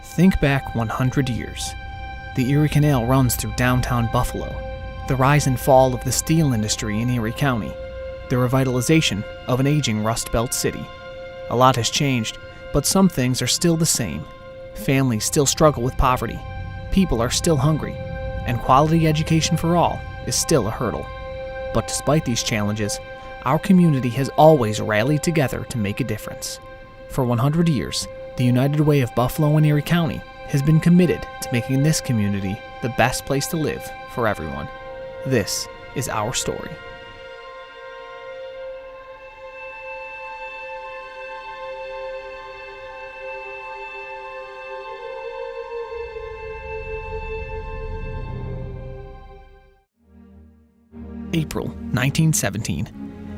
Think back 100 years. The Erie Canal runs through downtown Buffalo. The rise and fall of the steel industry in Erie County. The revitalization of an aging Rust Belt city. A lot has changed, but some things are still the same. Families still struggle with poverty. People are still hungry. And quality education for all is still a hurdle. But despite these challenges, our community has always rallied together to make a difference. For 100 years, the United Way of Buffalo and Erie County has been committed to making this community the best place to live for everyone. This is our story. April 1917.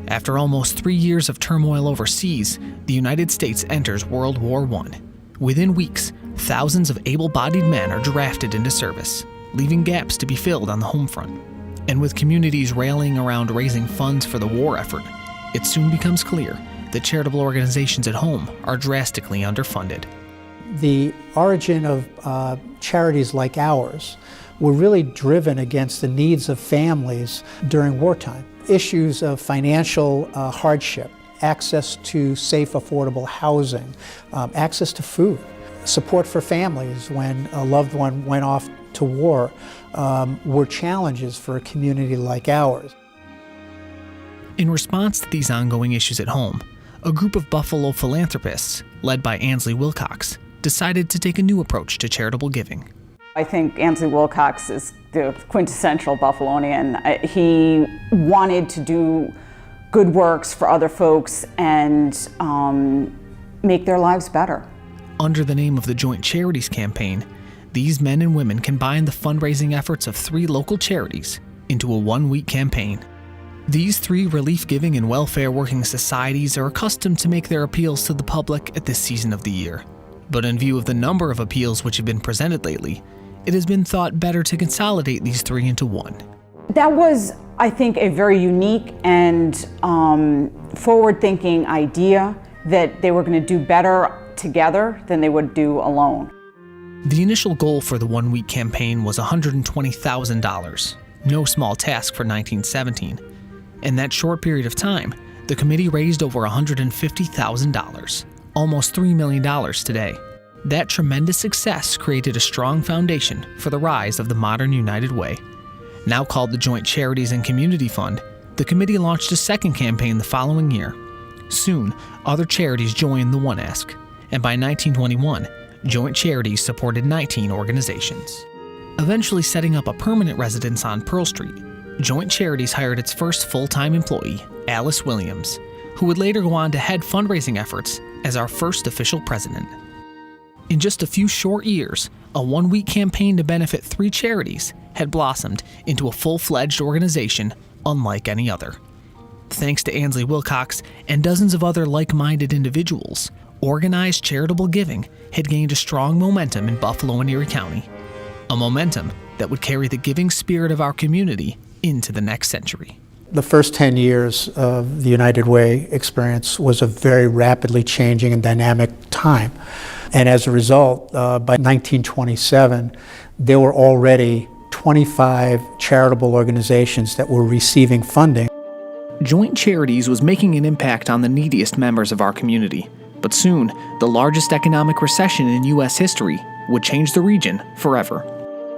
After almost 3 years of turmoil overseas, the United States enters World War I. Within weeks, thousands of able-bodied men are drafted into service, leaving gaps to be filled on the home front. And with communities rallying around raising funds for the war effort, it soon becomes clear that charitable organizations at home are drastically underfunded. The origin of charities like ours were really driven against the needs of families during wartime. Issues of financial hardship, access to safe, affordable housing, access to food, support for families when a loved one went off to war were challenges for a community like ours. In response to these ongoing issues at home, a group of Buffalo philanthropists, led by Ansley Wilcox, decided to take a new approach to charitable giving. I think Ansley Wilcox is the quintessential Buffalonian. He wanted to do good works for other folks and make their lives better. Under the name of the Joint Charities Campaign, these men and women combined the fundraising efforts of 3 local charities into a 1-week campaign. These 3 relief-giving and welfare-working societies are accustomed to make their appeals to the public at this season of the year. But in view of the number of appeals which have been presented lately, it has been thought better to consolidate these 3 into one. That was, I think, a very unique and forward-thinking idea that they were going to do better together than they would do alone. The initial goal for the 1-week campaign was $120,000, no small task for 1917. In that short period of time, the committee raised over $150,000, almost $3 million today. That tremendous success created a strong foundation for the rise of the modern United Way. Now called the Joint Charities and Community Fund, the committee launched a second campaign the following year. Soon, other charities joined the One Ask, and by 1921, Joint Charities supported 19 organizations. Eventually setting up a permanent residence on Pearl Street, Joint Charities hired its first full-time employee, Alice Williams, who would later go on to head fundraising efforts as our first official president. In just a few short years, a 1-week campaign to benefit 3 charities had blossomed into a full-fledged organization unlike any other. Thanks to Ansley Wilcox and dozens of other like-minded individuals, organized charitable giving had gained a strong momentum in Buffalo and Erie County, a momentum that would carry the giving spirit of our community into the next century. The first 10 years of the United Way experience was a very rapidly changing and dynamic time. And as a result, by 1927, there were already 25 charitable organizations that were receiving funding. Joint Charities was making an impact on the neediest members of our community, but soon, the largest economic recession in U.S. history would change the region forever.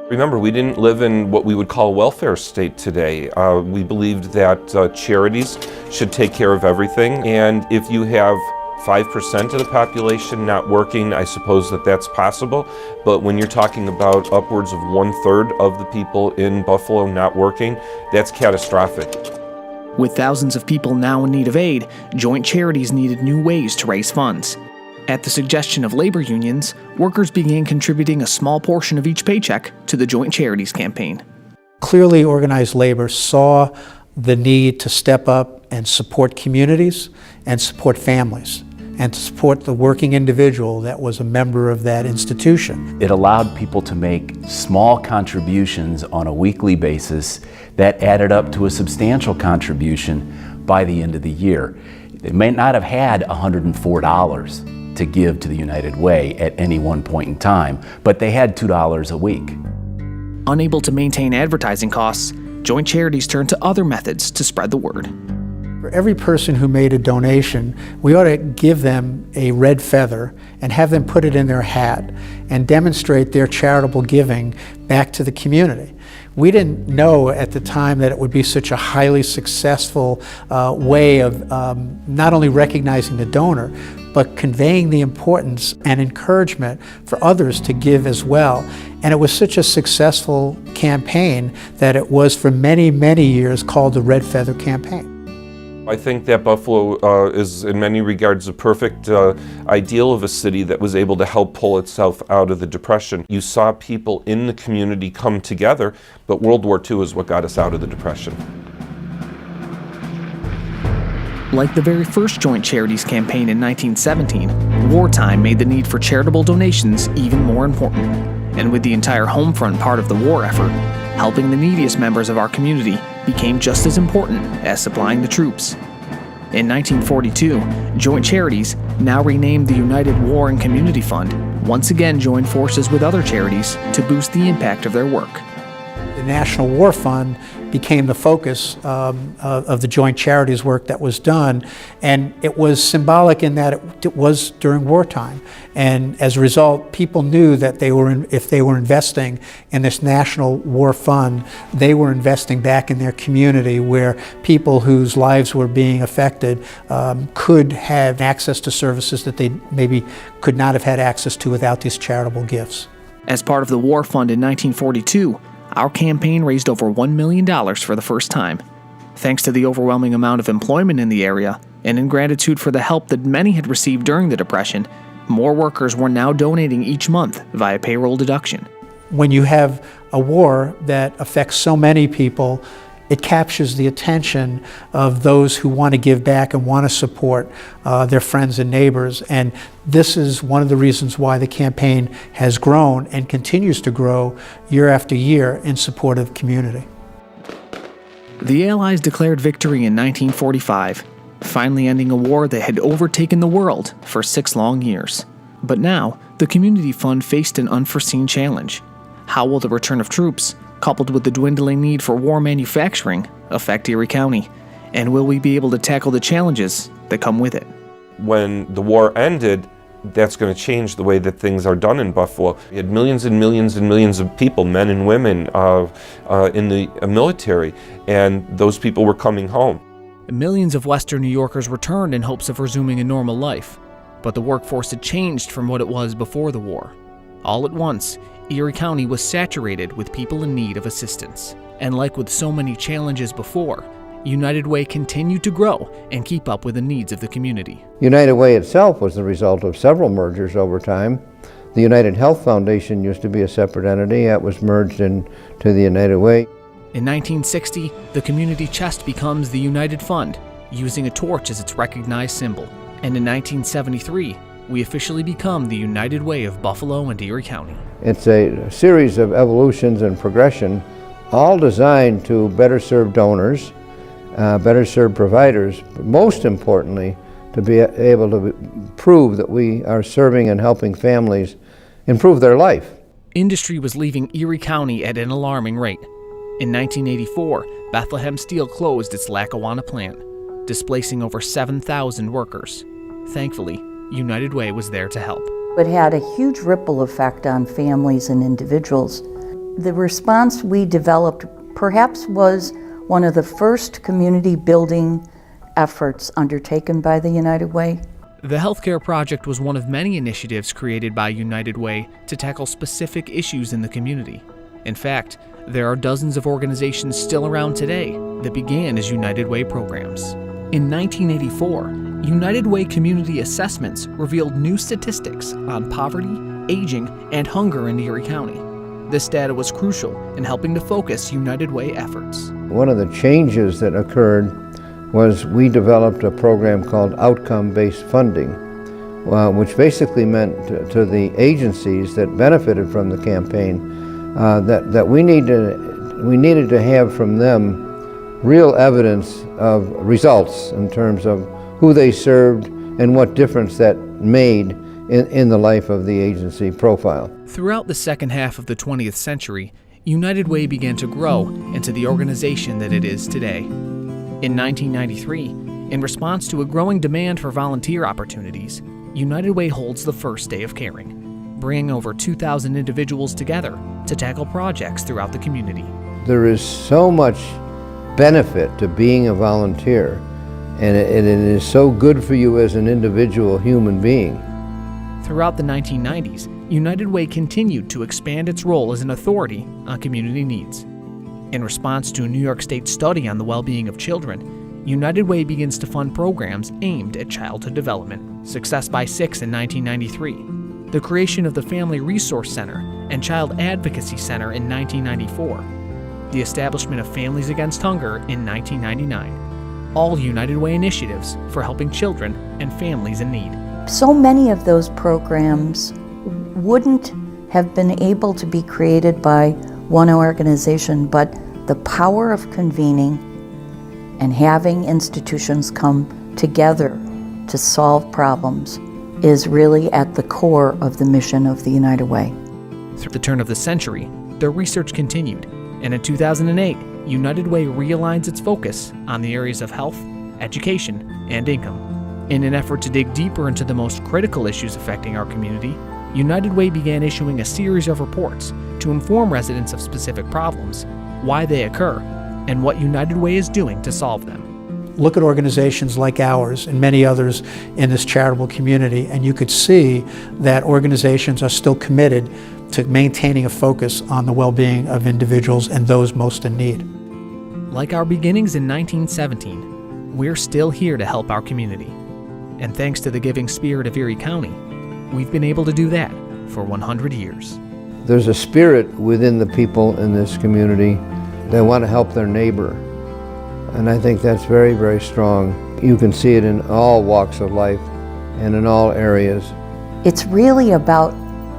Remember, we didn't live in what we would call a welfare state today. We believed that charities should take care of everything, and if you have 5% of the population not working, I suppose that's possible. But when you're talking about upwards of 1/3 of the people in Buffalo not working, that's catastrophic. With thousands of people now in need of aid, Joint Charities needed new ways to raise funds. At the suggestion of labor unions, workers began contributing a small portion of each paycheck to the Joint Charities campaign. Clearly, organized labor saw the need to step up and support communities and support families, and to support the working individual that was a member of that institution. It allowed people to make small contributions on a weekly basis that added up to a substantial contribution by the end of the year. They may not have had $104, to give to the United Way at any one point in time, but they had $2 a week. Unable to maintain advertising costs, joint charities turned to other methods to spread the word. For every person who made a donation, we ought to give them a red feather and have them put it in their hat and demonstrate their charitable giving back to the community. We didn't know at the time that it would be such a highly successful way of not only recognizing the donor, but conveying the importance and encouragement for others to give as well. And it was such a successful campaign that it was for many, many years called the Red Feather Campaign. I think that Buffalo is in many regards a perfect ideal of a city that was able to help pull itself out of the Depression. You saw people in the community come together, but World War II is what got us out of the Depression. Like the very first joint charities campaign in 1917, wartime made the need for charitable donations even more important. And with the entire home front part of the war effort, helping the neediest members of our community became just as important as supplying the troops. In 1942, joint charities, now renamed the United War and Community Fund, once again joined forces with other charities to boost the impact of their work. The National War Fund became the focus of the joint charities work that was done, and it was symbolic in that it was during wartime. And as a result, people knew that if they were investing in this National War Fund, they were investing back in their community where people whose lives were being affected could have access to services that they maybe could not have had access to without these charitable gifts. As part of the War Fund in 1942, our campaign raised over $1 million for the first time. Thanks to the overwhelming amount of employment in the area, and in gratitude for the help that many had received during the Depression, more workers were now donating each month via payroll deduction. When you have a war that affects so many people, it captures the attention of those who want to give back and want to support their friends and neighbors. And this is one of the reasons why the campaign has grown and continues to grow year after year in support of the community. The Allies declared victory in 1945, finally ending a war that had overtaken the world for 6 long years. But now, the Community Fund faced an unforeseen challenge. How will the return of troops, coupled with the dwindling need for war manufacturing, affect Erie County? And will we be able to tackle the challenges that come with it? When the war ended, that's going to change the way that things are done in Buffalo. We had millions and millions and millions of people, men and women, in the military, and those people were coming home. Millions of Western New Yorkers returned in hopes of resuming a normal life, but the workforce had changed from what it was before the war. All at once, Erie County was saturated with people in need of assistance. And like with so many challenges before, United Way continued to grow and keep up with the needs of the community. United Way itself was the result of several mergers over time. The United Health Foundation used to be a separate entity. That was merged into the United Way. In 1960, the community chest becomes the United Fund, using a torch as its recognized symbol. And in 1973, we officially become the United Way of Buffalo and Erie County. It's a series of evolutions and progression, all designed to better serve donors, better serve providers, but most importantly, to be able to prove that we are serving and helping families improve their life. Industry was leaving Erie County at an alarming rate. In 1984, Bethlehem Steel closed its Lackawanna plant, displacing over 7,000 workers. Thankfully, United Way was there to help. It had a huge ripple effect on families and individuals. The response we developed perhaps was one of the first community building efforts undertaken by the United Way. The Healthcare Project was one of many initiatives created by United Way to tackle specific issues in the community. In fact, there are dozens of organizations still around today that began as United Way programs. In 1984, United Way community assessments revealed new statistics on poverty, aging, and hunger in Erie County. This data was crucial in helping to focus United Way efforts. One of the changes that occurred was we developed a program called outcome-based funding, which basically meant to the agencies that benefited from the campaign that we needed to have from them real evidence of results in terms of who they served and what difference that made in the life of the agency profile. Throughout the second half of the 20th century, United Way began to grow into the organization that it is today. In 1993, in response to a growing demand for volunteer opportunities, United Way holds the first Day of Caring, bringing over 2,000 individuals together to tackle projects throughout the community. There is so much benefit to being a volunteer, and it is so good for you as an individual human being. Throughout the 1990s, United Way continued to expand its role as an authority on community needs. In response to a New York State study on the well-being of children, United Way begins to fund programs aimed at childhood development. Success by 6 in 1993, the creation of the Family Resource Center and Child Advocacy Center in 1994, the establishment of Families Against Hunger in 1999, all United Way initiatives for helping children and families in need. So many of those programs wouldn't have been able to be created by one organization, but the power of convening and having institutions come together to solve problems is really at the core of the mission of the United Way. Through the turn of the century, their research continued, and in 2008, United Way realigns its focus on the areas of health, education, and income. In an effort to dig deeper into the most critical issues affecting our community, United Way began issuing a series of reports to inform residents of specific problems, why they occur, and what United Way is doing to solve them. Look at organizations like ours and many others in this charitable community, and you could see that organizations are still committed to maintaining a focus on the well-being of individuals and those most in need. Like our beginnings in 1917, we're still here to help our community. And thanks to the giving spirit of Erie County, we've been able to do that for 100 years. There's a spirit within the people in this community that want to help their neighbor. And I think that's very, very strong. You can see it in all walks of life and in all areas. It's really about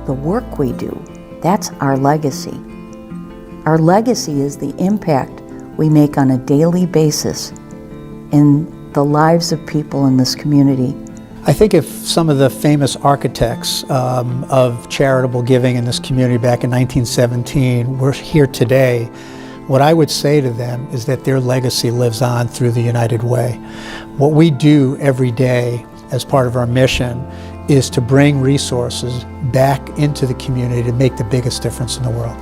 the work we do. That's our legacy. Our legacy is the impact we make on a daily basis in the lives of people in this community. I think if some of the famous architects of charitable giving in this community back in 1917 were here today, what I would say to them is that their legacy lives on through the United Way. What we do every day as part of our mission is to bring resources back into the community to make the biggest difference in the world.